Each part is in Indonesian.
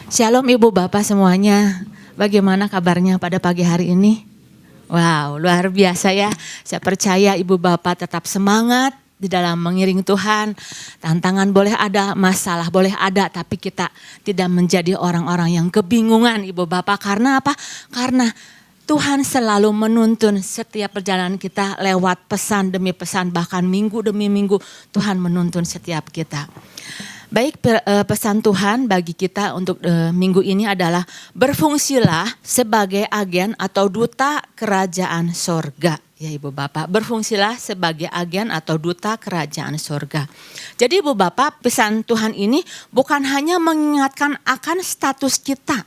Shalom Ibu Bapak semuanya. Bagaimana kabarnya pada pagi hari ini? Wow, luar biasa ya. Saya percaya Ibu Bapak tetap semangat di dalam mengiring Tuhan. Tantangan boleh ada, masalah boleh ada, tapi kita tidak menjadi orang-orang yang kebingungan Ibu Bapak. Karena apa? Karena Tuhan selalu menuntun setiap perjalanan kita lewat pesan demi pesan, bahkan minggu demi minggu Tuhan menuntun setiap kita. Baik, pesan Tuhan bagi kita untuk minggu ini adalah berfungsilah sebagai agen atau duta kerajaan sorga. Ya Ibu Bapak, berfungsilah sebagai agen atau duta kerajaan sorga. Jadi Ibu Bapak, pesan Tuhan ini bukan hanya mengingatkan akan status kita,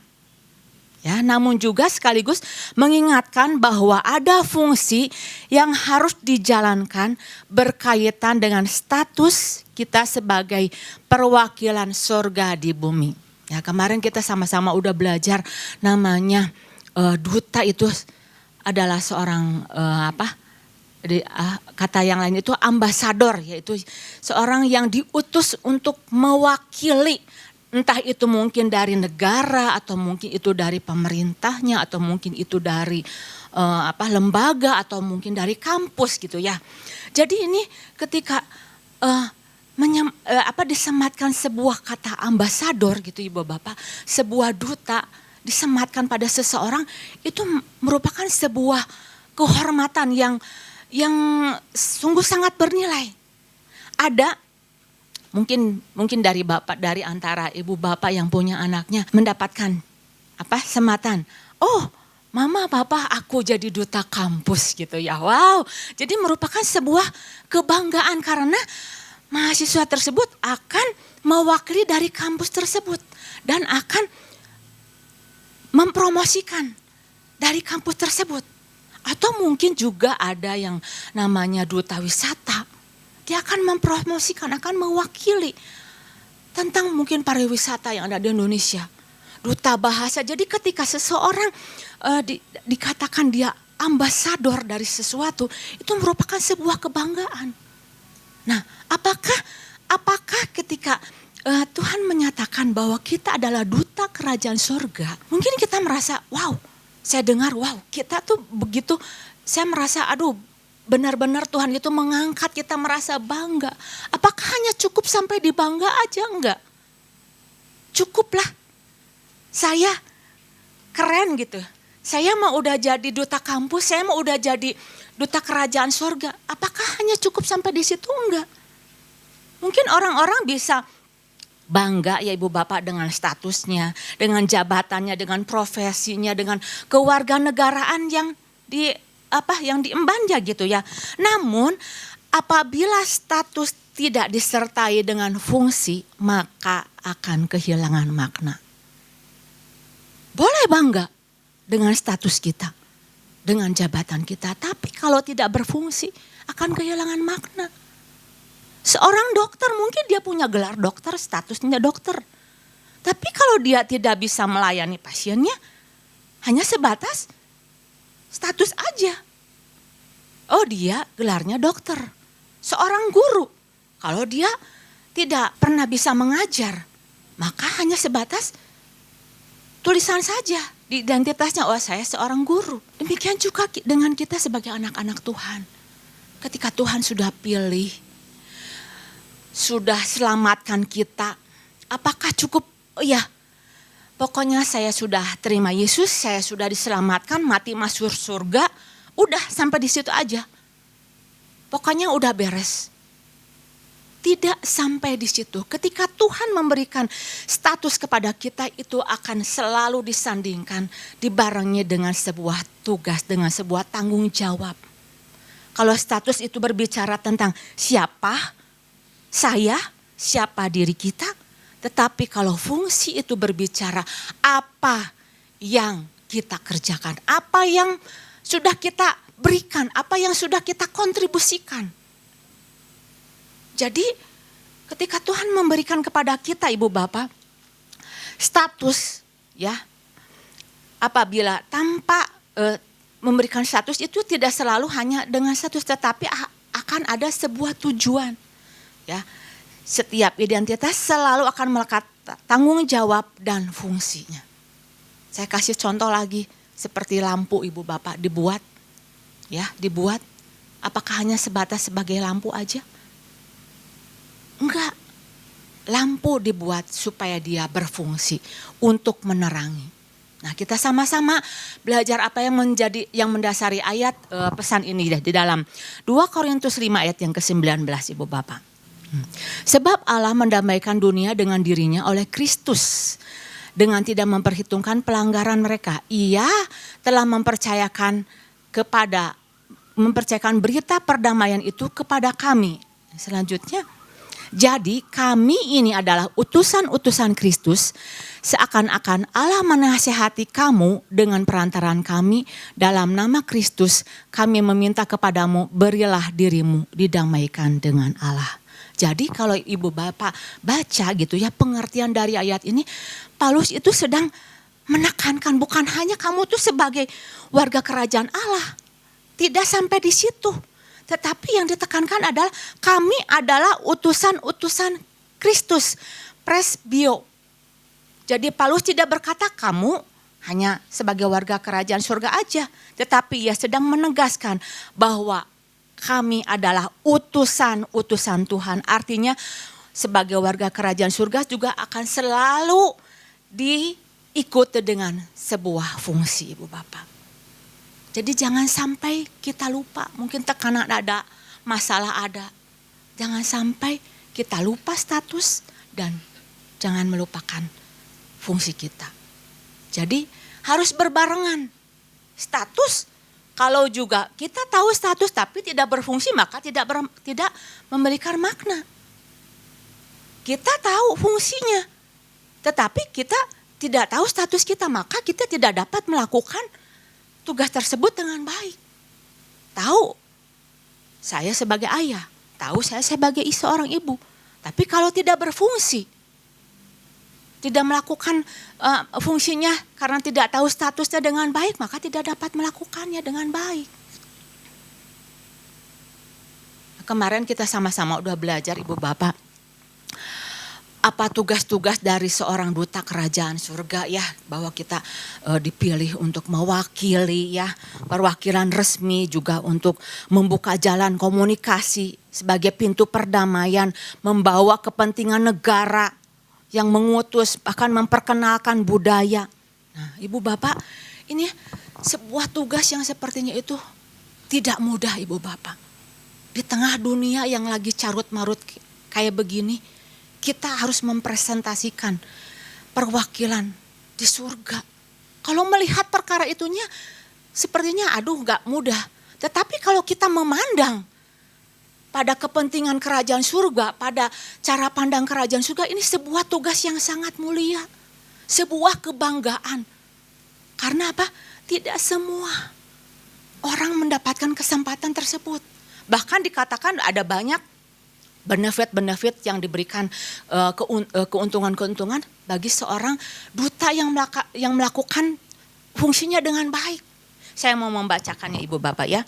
ya, namun juga sekaligus mengingatkan bahwa ada fungsi yang harus dijalankan berkaitan dengan status kita sebagai perwakilan sorga di bumi. Ya, kemarin kita sama-sama udah belajar namanya duta itu adalah seorang kata yang lain itu ambasador, yaitu seorang yang diutus untuk mewakili. Entah itu mungkin dari negara atau mungkin itu dari pemerintahnya atau mungkin itu dari lembaga atau mungkin dari kampus gitu ya. Jadi ini ketika disematkan sebuah kata ambasador gitu Ibu Bapak, sebuah duta disematkan pada seseorang, itu merupakan sebuah kehormatan yang sungguh sangat bernilai. Ada Mungkin dari Bapak, dari antara Ibu Bapak yang punya anaknya mendapatkan sematan. Oh, Mama, Papa, aku jadi duta kampus gitu ya. Wow, jadi merupakan sebuah kebanggaan karena mahasiswa tersebut akan mewakili dari kampus tersebut dan akan mempromosikan dari kampus tersebut. Atau mungkin juga ada yang namanya duta wisata. Dia akan mempromosikan, akan mewakili tentang mungkin pariwisata yang ada di Indonesia. Duta bahasa, jadi ketika seseorang dikatakan dia ambasador dari sesuatu, itu merupakan sebuah kebanggaan. Nah, apakah ketika Tuhan menyatakan bahwa kita adalah duta kerajaan surga, mungkin kita merasa, wow, saya dengar, wow, kita tuh begitu, saya merasa, aduh, benar-benar Tuhan itu mengangkat, kita merasa bangga. Apakah hanya cukup sampai di bangga aja? Enggak. Cukuplah. Saya keren gitu. Saya mau udah jadi duta kampus, saya mau udah jadi duta kerajaan surga. Apakah hanya cukup sampai di situ? Enggak. Mungkin orang-orang bisa bangga ya Ibu Bapak dengan statusnya, dengan jabatannya, dengan profesinya, dengan kewarganegaraan yang diembannya gitu ya. Namun apabila status tidak disertai dengan fungsi, maka akan kehilangan makna. Boleh bangga dengan status kita, dengan jabatan kita, tapi kalau tidak berfungsi akan kehilangan makna. Seorang dokter mungkin dia punya gelar dokter, statusnya dokter. Tapi kalau dia tidak bisa melayani pasiennya, hanya sebatas status aja. Oh, dia gelarnya dokter. Seorang guru, kalau dia tidak pernah bisa mengajar, maka hanya sebatas tulisan saja di identitasnya. Oh, saya seorang guru. Demikian juga dengan kita sebagai anak-anak Tuhan. Ketika Tuhan sudah pilih, sudah selamatkan kita, apakah cukup? Oh ya, pokoknya saya sudah terima Yesus, saya sudah diselamatkan, mati masuk surga, udah sampai di situ aja. Pokoknya udah beres. Tidak sampai di situ. Ketika Tuhan memberikan status kepada kita, itu akan selalu disandingkan, dibarengi dengan sebuah tugas, dengan sebuah tanggung jawab. Kalau status itu berbicara tentang siapa saya, siapa diri kita, tetapi kalau fungsi itu berbicara apa yang kita kerjakan, apa yang sudah kita berikan, apa yang sudah kita kontribusikan. Jadi ketika Tuhan memberikan kepada kita Ibu Bapak status ya, apabila tanpa memberikan status itu tidak selalu hanya dengan status, tetapi akan ada sebuah tujuan ya. Setiap identitas selalu akan melekat tanggung jawab dan fungsinya. Saya kasih contoh lagi, seperti lampu ibu bapak dibuat. Apakah hanya sebatas sebagai lampu aja? Enggak. Lampu dibuat supaya dia berfungsi untuk menerangi. Nah, kita sama-sama belajar apa yang mendasari ayat pesan ini di dalam 2 Korintus 5 ayat yang ke-19 Ibu Bapak. Sebab Allah mendamaikan dunia dengan dirinya oleh Kristus dengan tidak memperhitungkan pelanggaran mereka. Ia telah mempercayakan berita perdamaian itu kepada kami. Selanjutnya, jadi kami ini adalah utusan-utusan Kristus, seakan-akan Allah menasihati kamu dengan perantaran kami dalam nama Kristus. Kami meminta kepadamu, berilah dirimu didamaikan dengan Allah. Jadi kalau ibu bapak baca gitu ya pengertian dari ayat ini, Paulus itu sedang menekankan bukan hanya kamu tuh sebagai warga kerajaan Allah. Tidak sampai di situ. Tetapi yang ditekankan adalah kami adalah utusan-utusan Kristus, presbio. Jadi Paulus tidak berkata kamu hanya sebagai warga kerajaan surga aja. Tetapi ia sedang menegaskan bahwa kami adalah utusan-utusan Tuhan. Artinya sebagai warga kerajaan surga juga akan selalu diikuti dengan sebuah fungsi ibu bapak. Jadi jangan sampai kita lupa, mungkin tekanan ada, masalah ada. Jangan sampai kita lupa status dan jangan melupakan fungsi kita. Jadi harus berbarengan. Status, kalau juga kita tahu status tapi tidak berfungsi maka tidak memberikan makna. Kita tahu fungsinya, tetapi kita tidak tahu status kita maka kita tidak dapat melakukan tugas tersebut dengan baik. Tahu saya sebagai ayah, tahu saya sebagai seorang ibu. Tapi kalau tidak berfungsi, tidak melakukan fungsinya karena tidak tahu statusnya dengan baik, maka tidak dapat melakukannya dengan baik. Kemarin kita sama-sama udah belajar ibu bapak. Apa tugas-tugas dari seorang duta kerajaan surga ya, bahwa kita dipilih untuk mewakili ya, perwakilan resmi juga untuk membuka jalan komunikasi sebagai pintu perdamaian, membawa kepentingan negara yang mengutus, bahkan memperkenalkan budaya. Nah, ibu bapak, ini sebuah tugas yang sepertinya itu tidak mudah ibu bapak. Di tengah dunia yang lagi carut marut kayak begini, kita harus mempresentasikan perwakilan di surga. Kalau melihat perkara itunya sepertinya gak mudah. Tetapi kalau kita memandang pada kepentingan kerajaan surga, pada cara pandang kerajaan surga, ini sebuah tugas yang sangat mulia. Sebuah kebanggaan. Karena apa? Tidak semua orang mendapatkan kesempatan tersebut. Bahkan dikatakan ada banyak benefit-benefit yang diberikan, keuntungan-keuntungan bagi seorang duta yang melakukan fungsinya dengan baik. Saya mau membacakannya ibu bapak ya.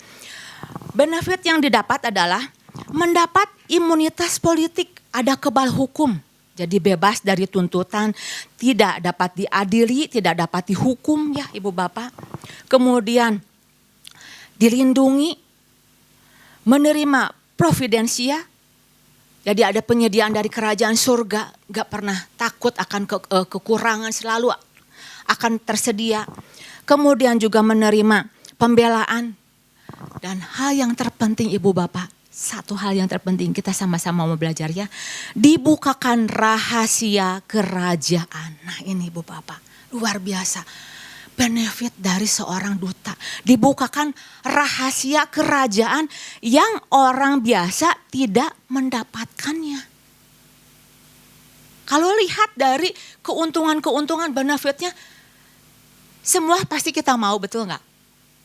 Benefit yang didapat adalah mendapat imunitas politik, ada kebal hukum. Jadi bebas dari tuntutan, tidak dapat diadili, tidak dapat dihukum ya ibu bapak. Kemudian dilindungi, menerima providensia. Jadi ada penyediaan dari kerajaan surga, gak pernah takut akan kekurangan, selalu akan tersedia. Kemudian juga menerima pembelaan. Dan hal yang terpenting ibu bapak, satu hal yang terpenting kita sama-sama mau belajar ya. Dibukakan rahasia kerajaan. Nah ini ibu bapak, luar biasa. Benefit dari seorang duta. Dibukakan rahasia kerajaan yang orang biasa tidak mendapatkannya. Kalau lihat dari keuntungan-keuntungan benefitnya, semua pasti kita mau, betul nggak?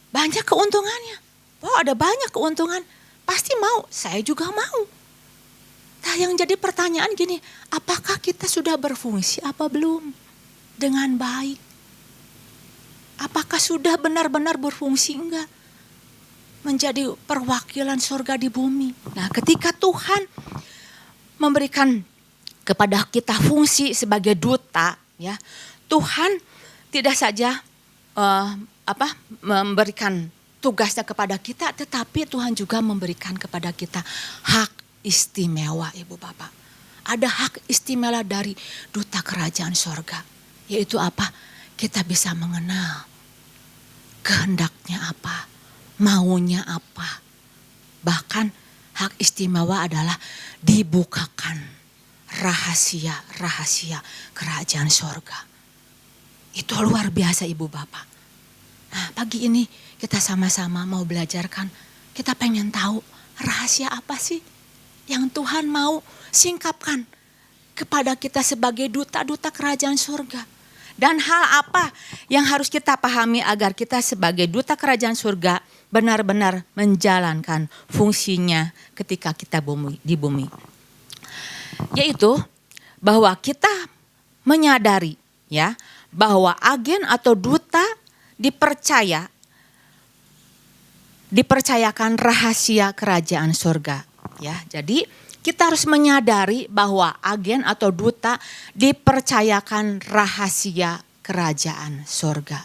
Banyak keuntungannya. Oh ada banyak keuntungan, pasti mau, saya juga mau. Nah yang jadi pertanyaan gini, apakah kita sudah berfungsi apa belum dengan baik? Apakah sudah benar-benar berfungsi enggak? Menjadi perwakilan surga di bumi. Nah ketika Tuhan memberikan kepada kita fungsi sebagai duta, ya, Tuhan tidak saja memberikan tugasnya kepada kita, tetapi Tuhan juga memberikan kepada kita hak istimewa, Ibu Bapak. Ada hak istimewa dari duta kerajaan sorga, yaitu apa? Kita bisa mengenal kehendaknya apa, maunya apa. Bahkan hak istimewa adalah dibukakan rahasia-rahasia kerajaan sorga. Itu luar biasa, Ibu Bapak. Nah, pagi ini kita sama-sama mau belajarkan. Kita pengen tahu rahasia apa sih yang Tuhan mau singkapkan kepada kita sebagai duta-duta kerajaan surga. Dan hal apa yang harus kita pahami agar kita sebagai duta kerajaan surga benar-benar menjalankan fungsinya ketika kita di bumi. Yaitu bahwa kita menyadari, ya, bahwa agen atau duta dipercayakan rahasia kerajaan surga, ya. Jadi kita harus menyadari bahwa agen atau duta dipercayakan rahasia kerajaan surga.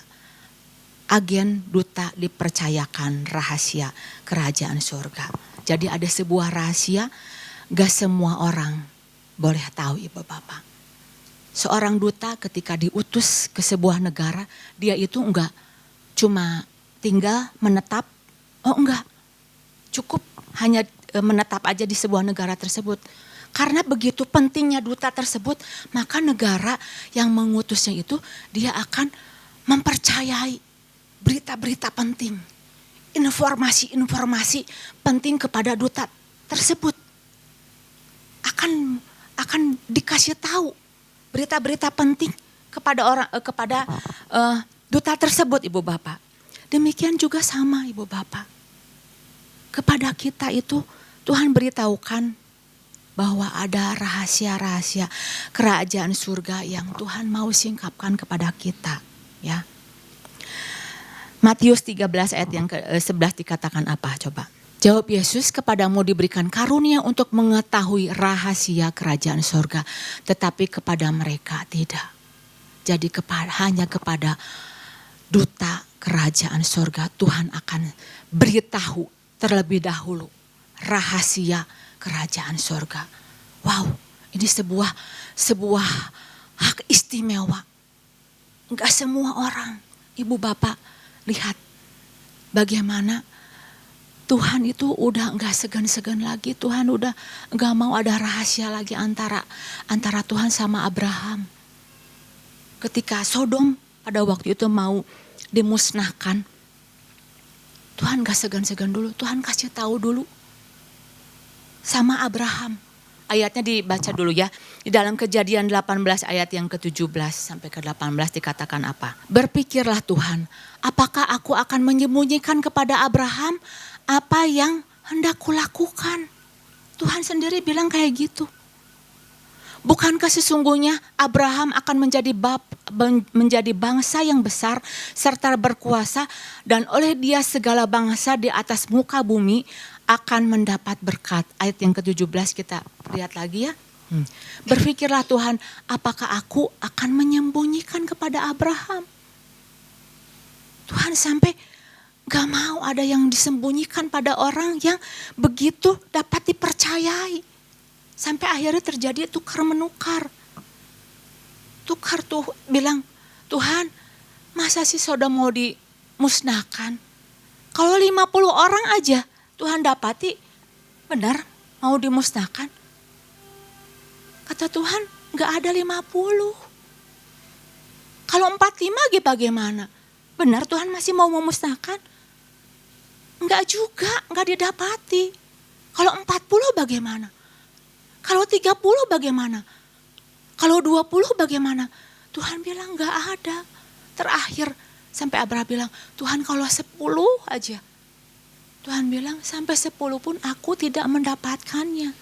Agen, duta dipercayakan rahasia kerajaan surga. Jadi ada sebuah rahasia, gak semua orang boleh tahu, Ibu Bapak. Seorang duta ketika diutus ke sebuah negara, dia itu enggak cuma tinggal menetap, enggak. Cukup hanya menetap aja di sebuah negara tersebut. Karena begitu pentingnya duta tersebut, maka negara yang mengutusnya itu dia akan mempercayai berita-berita penting, informasi-informasi penting kepada duta tersebut. Akan dikasih tahu berita-berita penting kepada duta tersebut, Ibu Bapak. Demikian juga sama, Ibu Bapak. Kepada kita itu Tuhan beritahukan bahwa ada rahasia-rahasia kerajaan surga yang Tuhan mau singkapkan kepada kita, ya. Matius 13 ayat yang ke-11 dikatakan apa coba? Jawab Yesus, kepadamu diberikan karunia untuk mengetahui rahasia kerajaan surga, tetapi kepada mereka tidak. Jadi hanya kepada duta kerajaan surga Tuhan akan beritahu terlebih dahulu rahasia kerajaan surga. Wow, ini sebuah hak istimewa. Enggak semua orang, Ibu Bapak, lihat bagaimana Tuhan itu udah enggak segan-segan lagi. Tuhan udah enggak mau ada rahasia lagi antara Tuhan sama Abraham. Ketika Sodom pada waktu itu mau dimusnahkan, Tuhan enggak segan-segan dulu. Tuhan kasih tahu dulu sama Abraham. Ayatnya dibaca dulu ya. Di dalam Kejadian 18 ayat yang ke-17 sampai ke-18 dikatakan apa? Berpikirlah Tuhan, apakah aku akan menyembunyikan kepada Abraham apa yang hendak kulakukan? Tuhan sendiri bilang kayak gitu. Bukankah sesungguhnya Abraham akan menjadi bangsa yang besar serta berkuasa, dan oleh dia segala bangsa di atas muka bumi akan mendapat berkat. Ayat yang ke-17 kita lihat lagi ya. Berpikirlah Tuhan, apakah aku akan menyembunyikan kepada Abraham? Tuhan sampai gak mau ada yang disembunyikan pada orang yang begitu dapat dipercayai. Sampai akhirnya terjadi tukar menukar. Tukar tuh bilang, Tuhan masa sih Sodom mau dimusnahkan? Kalau 50 orang aja Tuhan dapati benar mau dimusnahkan. Kata Tuhan gak ada 50. Kalau 45 bagaimana? Benar Tuhan masih mau memusnahkan? Enggak juga, enggak didapati. Kalau 40 bagaimana? Kalau 30 bagaimana? Kalau 20 bagaimana? Tuhan bilang enggak ada. Terakhir sampai Abraham bilang, Tuhan kalau 10 aja. Tuhan bilang sampai 10 pun aku tidak mendapatkannya.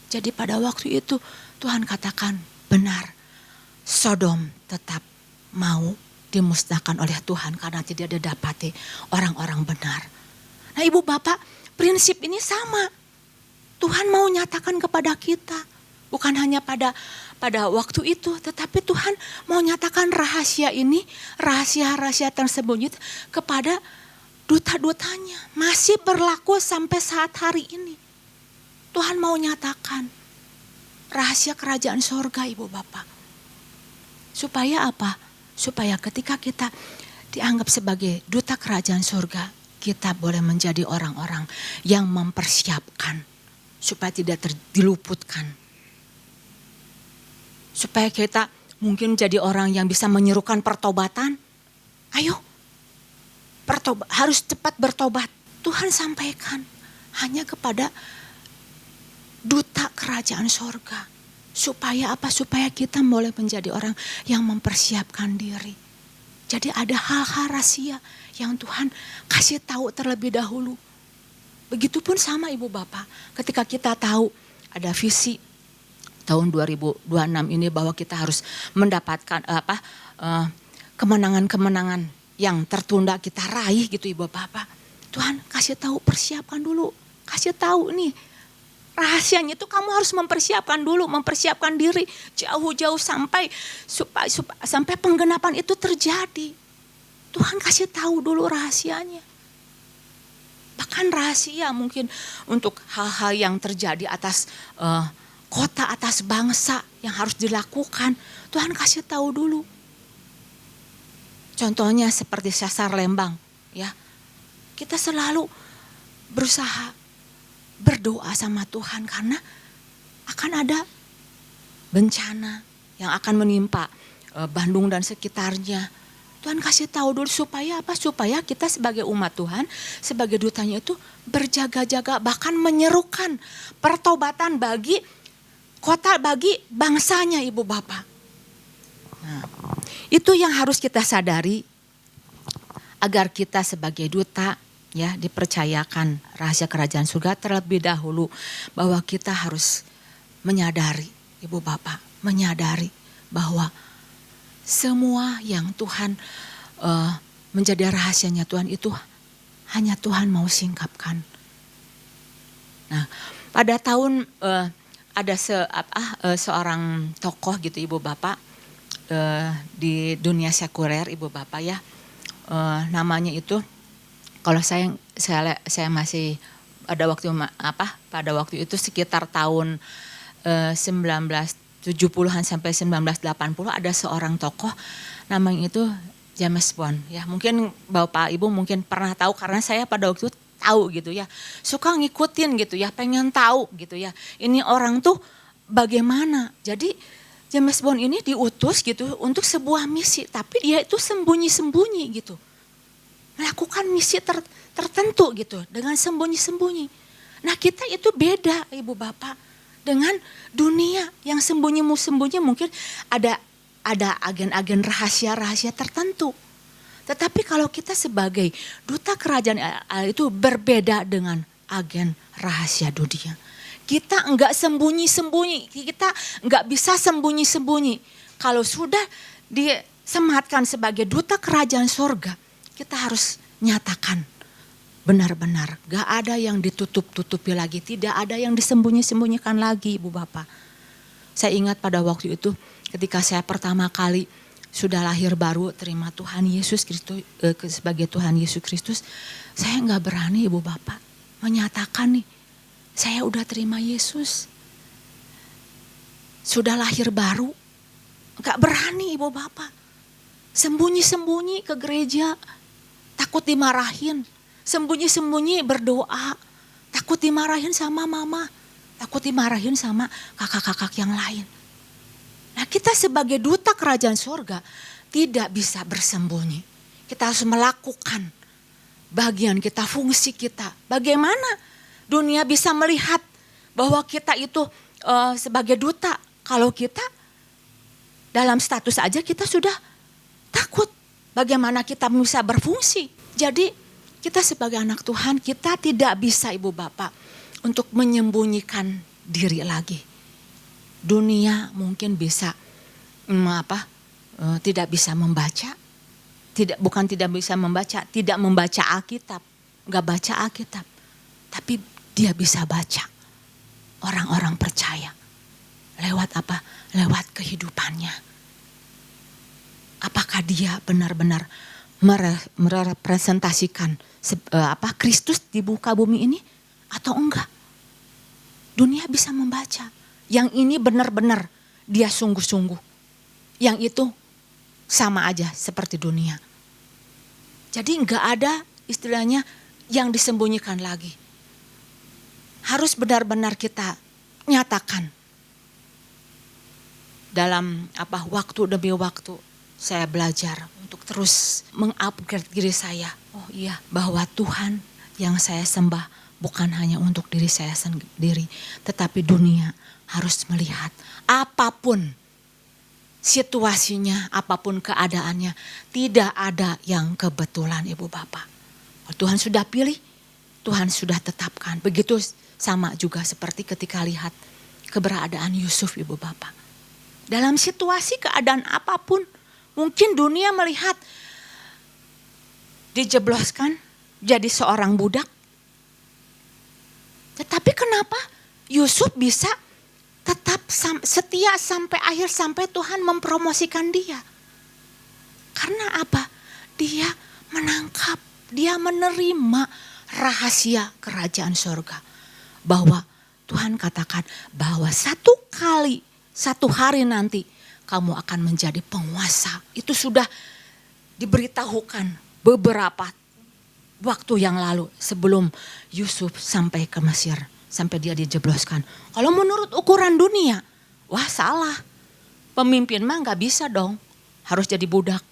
Jadi pada waktu itu Tuhan katakan benar, Sodom tetap mau dimusnahkan oleh Tuhan karena tidak didapati orang-orang benar. Nah Ibu Bapak, prinsip ini sama. Tuhan mau nyatakan kepada kita. Bukan hanya pada waktu itu, tetapi Tuhan mau nyatakan rahasia ini, rahasia-rahasia tersebut kepada duta-dutanya. Masih berlaku sampai saat hari ini. Tuhan mau nyatakan rahasia kerajaan sorga, Ibu Bapak. Supaya apa? Supaya ketika kita dianggap sebagai duta kerajaan sorga, kita boleh menjadi orang-orang yang mempersiapkan supaya tidak diluputkan. Supaya kita mungkin jadi orang yang bisa menyerukan pertobatan. Ayo, harus cepat bertobat. Tuhan sampaikan hanya kepada duta kerajaan sorga. Supaya apa? Supaya kita boleh menjadi orang yang mempersiapkan diri. Jadi ada hal-hal rahasia yang Tuhan kasih tahu terlebih dahulu. Begitupun sama Ibu Bapak, ketika kita tahu ada visi tahun 2026 ini bahwa kita harus mendapatkan kemenangan-kemenangan yang tertunda kita raih gitu Ibu Bapak. Tuhan kasih tahu, persiapkan dulu. Kasih tahu nih, rahasianya itu kamu harus mempersiapkan dulu, mempersiapkan diri jauh-jauh sampai penggenapan itu terjadi. Tuhan kasih tahu dulu rahasianya. Bahkan rahasia mungkin untuk hal-hal yang terjadi atas kota, atas bangsa yang harus dilakukan. Tuhan kasih tahu dulu. Contohnya seperti Sesar Lembang, ya. Kita selalu berusaha berdoa sama Tuhan karena akan ada bencana yang akan menimpa Bandung dan sekitarnya. Tuhan kasih tahu dulu supaya apa? Supaya kita sebagai umat Tuhan, sebagai dutanya itu berjaga-jaga, bahkan menyerukan pertobatan bagi kota, bagi bangsanya Ibu Bapak. Nah, itu yang harus kita sadari agar kita sebagai duta ya dipercayakan rahasia kerajaan surga terlebih dahulu, bahwa kita harus menyadari Ibu Bapak, menyadari bahwa semua yang Tuhan menjadi rahasianya Tuhan itu hanya Tuhan mau singkapkan. Nah, pada tahun ada seorang tokoh gitu Ibu Bapak di dunia sekuler Ibu Bapak ya, namanya itu kalau saya masih pada waktu itu sekitar tahun 1970-an sampai 1980 ada seorang tokoh namanya itu James Bond ya. Mungkin Bapak Ibu mungkin pernah tahu karena saya pada waktu itu tahu gitu ya. Suka ngikutin gitu ya, pengen tahu gitu ya. Ini orang tuh bagaimana. Jadi James Bond ini diutus gitu untuk sebuah misi, tapi dia itu sembunyi-sembunyi gitu. Melakukan misi tertentu gitu dengan sembunyi-sembunyi. Nah, kita itu beda Ibu Bapak. Dengan dunia yang sembunyi-sembunyi mungkin ada agen-agen rahasia-rahasia tertentu. Tetapi kalau kita sebagai duta kerajaan Allah itu berbeda dengan agen rahasia dunia. Kita enggak sembunyi-sembunyi, kita enggak bisa sembunyi-sembunyi. Kalau sudah disematkan sebagai duta kerajaan surga, kita harus nyatakan. Benar-benar gak ada yang ditutup-tutupi lagi, tidak ada yang disembunyi-sembunyikan lagi Ibu Bapak. Saya ingat pada waktu itu ketika saya pertama kali sudah lahir baru terima Tuhan Yesus Kristus sebagai Tuhan Yesus Kristus, saya gak berani Ibu Bapak menyatakan nih, saya udah terima Yesus. Sudah lahir baru, gak berani Ibu Bapak. Sembunyi-sembunyi ke gereja, takut dimarahin. Sembunyi-sembunyi berdoa, takut dimarahin sama mama, takut dimarahin sama kakak-kakak yang lain. Nah, kita sebagai duta kerajaan surga tidak bisa bersembunyi. Kita harus melakukan bagian kita, fungsi kita. Bagaimana dunia bisa melihat bahwa kita itu sebagai duta, kalau kita dalam status aja kita sudah takut. Bagaimana kita bisa berfungsi? Jadi kita sebagai anak Tuhan, kita tidak bisa Ibu Bapak untuk menyembunyikan diri lagi. Dunia mungkin bisa tidak bisa membaca, bukan tidak bisa membaca, tidak membaca Alkitab, nggak baca Alkitab, tapi dia bisa baca orang-orang percaya. Lewat apa? Lewat kehidupannya. Apakah dia benar-benar merepresentasikan Kristus di muka bumi ini atau enggak? Dunia bisa membaca. Yang ini benar-benar dia sungguh-sungguh. Yang itu sama aja seperti dunia. Jadi enggak ada istilahnya yang disembunyikan lagi. Harus benar-benar kita nyatakan. Dalam waktu demi waktu saya belajar untuk terus mengupgrade diri saya. Oh iya, bahwa Tuhan yang saya sembah bukan hanya untuk diri saya sendiri, tetapi dunia harus melihat apapun situasinya, apapun keadaannya, tidak ada yang kebetulan, Ibu Bapak. Tuhan sudah pilih, Tuhan sudah tetapkan. Begitu sama juga seperti ketika lihat keberadaan Yusuf, Ibu Bapak. Dalam situasi keadaan apapun, mungkin dunia melihat dijebloskan jadi seorang budak. Tetapi kenapa Yusuf bisa tetap setia sampai akhir, sampai Tuhan mempromosikan dia? Karena apa? Dia menangkap, dia menerima rahasia kerajaan sorga. Bahwa Tuhan katakan bahwa satu hari nanti kamu akan menjadi penguasa. Itu sudah diberitahukan beberapa waktu yang lalu sebelum Yusuf sampai ke Mesir. Sampai dia dijebloskan. Kalau menurut ukuran dunia, wah salah. Pemimpin mah gak bisa dong, harus jadi budak.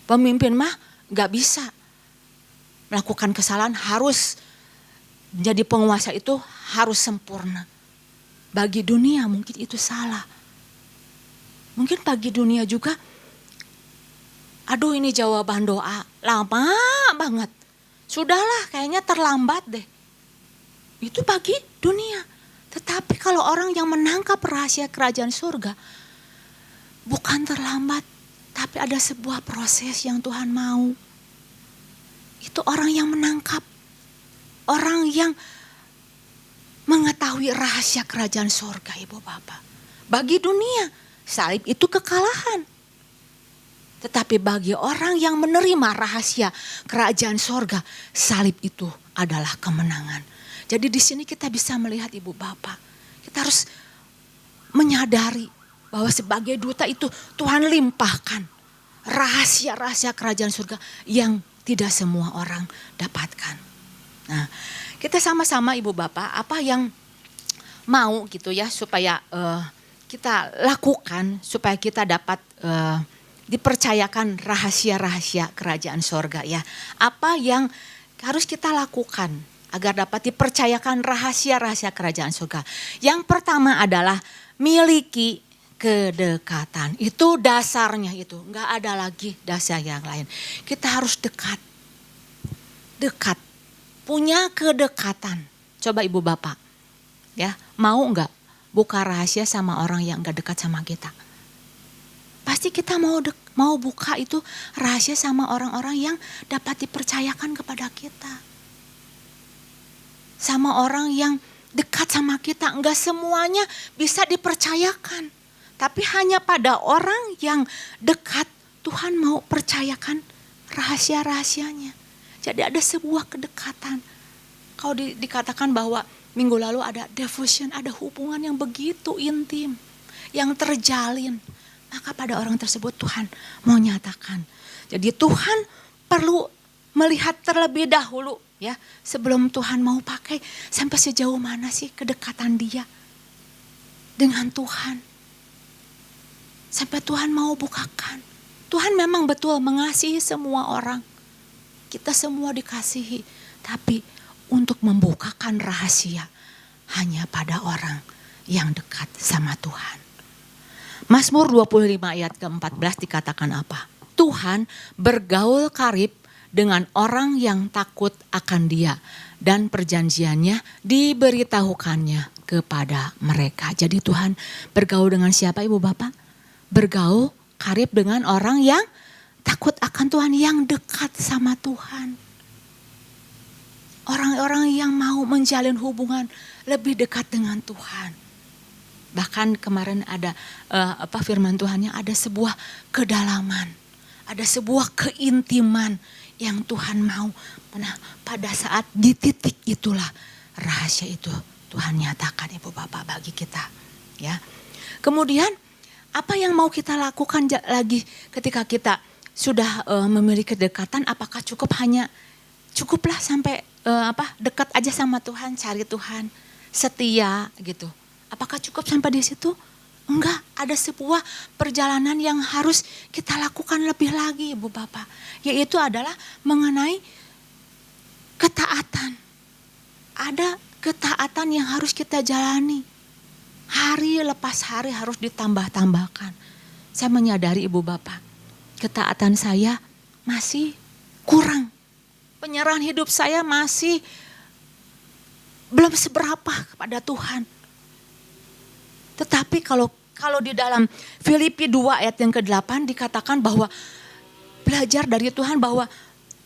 Pemimpin mah gak bisa melakukan kesalahan, harus jadi penguasa itu harus sempurna. Bagi dunia mungkin itu salah. Mungkin bagi dunia juga, aduh ini jawaban doa lama banget. Sudahlah kayaknya terlambat deh. Itu bagi dunia. Tetapi kalau orang yang menangkap rahasia kerajaan surga, bukan terlambat, tapi ada sebuah proses yang Tuhan mau. Itu orang yang menangkap, orang yang mengetahui rahasia kerajaan surga, Ibu Bapak. Bagi dunia, salib itu kekalahan. Tetapi bagi orang yang menerima rahasia kerajaan surga, salib itu adalah kemenangan. Jadi di sini kita bisa melihat, Ibu Bapak, kita harus menyadari bahwa sebagai duta itu Tuhan limpahkan rahasia-rahasia kerajaan surga yang tidak semua orang dapatkan. Nah, kita sama-sama Ibu Bapak, apa yang mau gitu ya supaya kita lakukan, supaya kita dapat dipercayakan rahasia-rahasia kerajaan sorga ya. Apa yang harus kita lakukan agar dapat dipercayakan rahasia-rahasia kerajaan sorga. Yang pertama adalah miliki kedekatan. Itu dasarnya itu, enggak ada lagi dasar yang lain. Kita harus dekat. Dekat. Punya kedekatan. Coba Ibu Bapak, ya mau enggak buka rahasia sama orang yang enggak dekat sama kita? Pasti kita mau buka itu rahasia sama orang-orang yang dapat dipercayakan kepada kita. Sama orang yang dekat sama kita, enggak semuanya bisa dipercayakan. Tapi hanya pada orang yang dekat Tuhan mau percayakan rahasia-rahasianya. Jadi ada sebuah kedekatan. Kalau dikatakan bahwa minggu lalu ada devotion, ada hubungan yang begitu intim, yang terjalin. Maka pada orang tersebut Tuhan mau nyatakan. Jadi Tuhan perlu melihat terlebih dahulu ya, sebelum Tuhan mau pakai, sampai sejauh mana sih kedekatan dia dengan Tuhan. Sampai Tuhan mau bukakan. Tuhan memang betul mengasihi semua orang. Kita semua dikasihi, tapi untuk membukakan rahasia hanya pada orang yang dekat sama Tuhan. Mazmur 25 ayat ke-14 dikatakan apa? Tuhan bergaul karib dengan orang yang takut akan Dia dan perjanjiannya diberitahukannya kepada mereka. Jadi Tuhan bergaul dengan siapa Ibu Bapak? Bergaul karib dengan orang yang takut akan Tuhan, yang dekat sama Tuhan. Orang-orang yang mau menjalin hubungan lebih dekat dengan Tuhan. Bahkan kemarin ada firman Tuhannya, ada sebuah kedalaman, ada sebuah keintiman yang Tuhan mau. Nah, pada saat di titik itulah rahasia itu Tuhan nyatakan Ibu Bapak bagi kita, ya. Kemudian apa yang mau kita lakukan lagi ketika kita sudah memiliki kedekatan? Apakah cukuplah sampai dekat aja sama Tuhan, cari Tuhan, setia gitu? Apakah cukup sampai di situ? Enggak, ada sebuah perjalanan yang harus kita lakukan lebih lagi Ibu Bapak. Yaitu adalah mengenai ketaatan. Ada ketaatan yang harus kita jalani. Hari lepas hari harus ditambah-tambahkan. Saya menyadari Ibu Bapak, ketaatan saya masih kurang. Penyerahan hidup saya masih belum seberapa kepada Tuhan. Tetapi kalau di dalam Filipi 2 ayat yang ke-8 dikatakan bahwa belajar dari Tuhan bahwa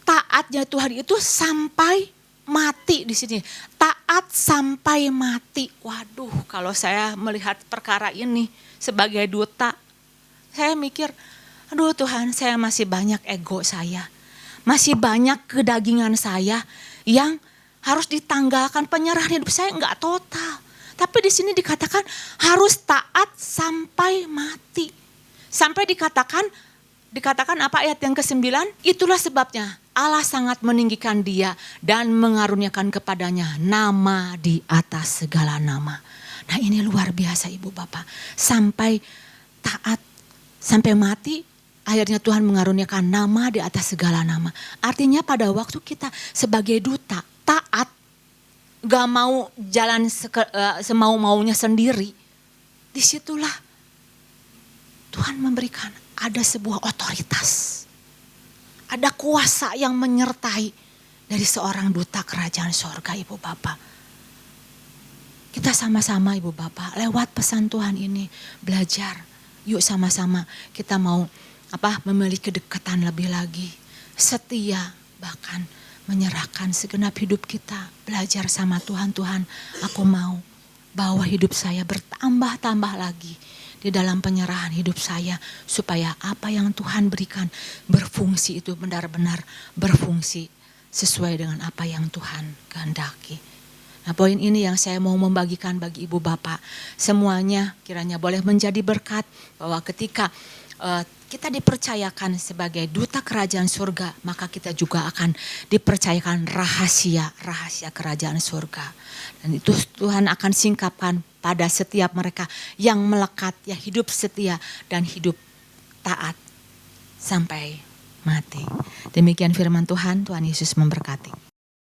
taatnya Tuhan itu sampai mati di sini. Taat sampai mati. Waduh, kalau saya melihat perkara ini sebagai duta, saya mikir, aduh Tuhan, saya masih banyak ego saya. Masih banyak kedagingan saya yang harus ditanggalkan. Penyerahan hidup saya enggak total. Tapi di sini dikatakan harus taat sampai mati. Sampai dikatakan apa ayat yang ke-9? Itulah sebabnya Allah sangat meninggikan dia dan mengaruniakan kepadanya nama di atas segala nama. Nah, ini luar biasa Ibu Bapak. Sampai taat, sampai mati, akhirnya Tuhan mengaruniakan nama di atas segala nama. Artinya pada waktu kita sebagai duta taat, gak mau jalan semau-maunya sendiri, disitulah Tuhan memberikan ada sebuah otoritas, ada kuasa yang menyertai dari seorang duta kerajaan sorga Ibu Bapak. Kita sama-sama Ibu Bapak lewat pesan Tuhan ini belajar, yuk sama-sama kita mau memiliki kedekatan lebih lagi, setia, bahkan menyerahkan segenap hidup kita, belajar sama Tuhan. Tuhan, aku mau bawa hidup saya bertambah-tambah lagi di dalam penyerahan hidup saya, supaya apa yang Tuhan berikan berfungsi itu benar-benar berfungsi sesuai dengan apa yang Tuhan kehendaki. Nah, poin ini yang saya mau membagikan bagi Ibu Bapak semuanya, kiranya boleh menjadi berkat bahwa ketika kita dipercayakan sebagai duta kerajaan surga, maka kita juga akan dipercayakan rahasia kerajaan surga. Dan itu Tuhan akan singkapkan pada setiap mereka yang melekat, ya hidup setia dan hidup taat sampai mati. Demikian firman Tuhan, Tuhan Yesus memberkati.